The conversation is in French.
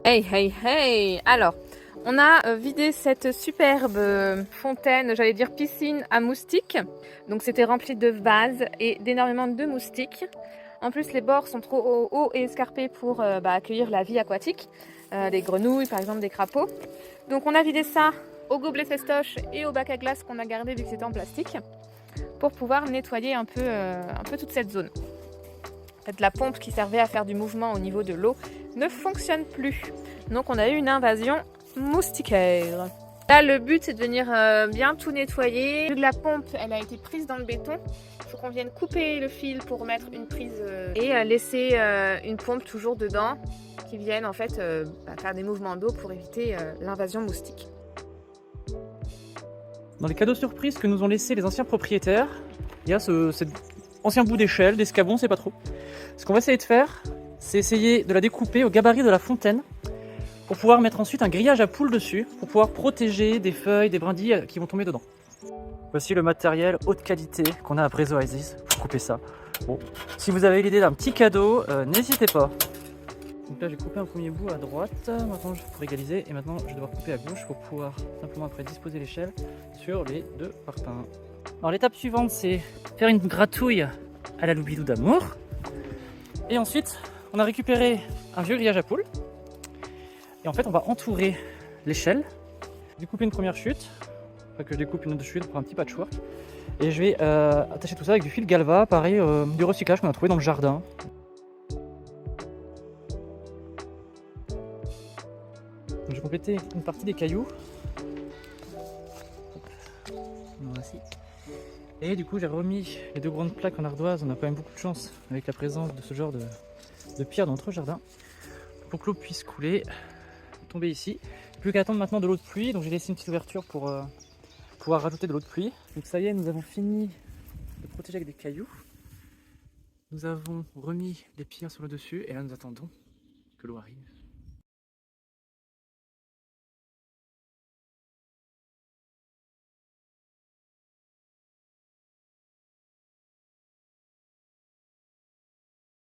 Hey, hey, hey! Alors, on a vidé cette superbe fontaine, j'allais dire piscine à moustiques. Donc, c'était rempli de vases et d'énormément de moustiques. En plus, les bords sont trop hauts et escarpés pour accueillir la vie aquatique. Des grenouilles, par exemple, des crapauds. Donc, on a vidé ça au gobelet festoche et au bac à glace qu'on a gardé vu que c'était en plastique pour pouvoir nettoyer un peu toute cette zone. En fait, la pompe qui servait à faire du mouvement au niveau de l'eau ne fonctionne plus. Donc on a eu une invasion moustiquaire. Là, le but c'est de venir bien tout nettoyer. Vu que la pompe elle a été prise dans le béton, il faut qu'on vienne couper le fil pour mettre une prise et laisser une pompe toujours dedans qui vienne en fait faire des mouvements d'eau pour éviter l'invasion moustique. Dans les cadeaux surprises que nous ont laissés les anciens propriétaires, il y a cet ancien bout d'échelle, d'escabeau, c'est pas trop. Ce qu'on va essayer de faire, c'est essayer de la découper au gabarit de la fontaine pour pouvoir mettre ensuite un grillage à poules dessus, pour pouvoir protéger des feuilles, des brindilles qui vont tomber dedans. Voici le matériel haute qualité qu'on a à Brezo Oasis pour couper ça. Bon, si vous avez l'idée d'un petit cadeau, n'hésitez pas. Donc là j'ai coupé un premier bout à droite, maintenant pour égaliser, et maintenant je vais devoir couper à gauche pour pouvoir simplement après disposer l'échelle sur les deux parpaings. Alors l'étape suivante c'est faire une gratouille à la Loubidou d'amour. Et ensuite on a récupéré un vieux grillage à poules. Et en fait on va entourer l'échelle. Je découpe une première chute, enfin que je découpe une autre chute pour un petit patchwork. Et je vais attacher tout ça avec du fil Galva, pareil du recyclage qu'on a trouvé dans le jardin. Donc, je vais compléter une partie des cailloux. Voici. Et du coup j'ai remis les deux grandes plaques en ardoise. On a quand même beaucoup de chance avec la présence de ce genre de pierre dans notre jardin pour que l'eau puisse couler, tomber ici. Plus qu'à attendre maintenant de l'eau de pluie, donc j'ai laissé une petite ouverture pour pouvoir rajouter de l'eau de pluie. Donc ça y est, nous avons fini de protéger avec des cailloux. Nous avons remis les pierres sur le dessus et là nous attendons que l'eau arrive.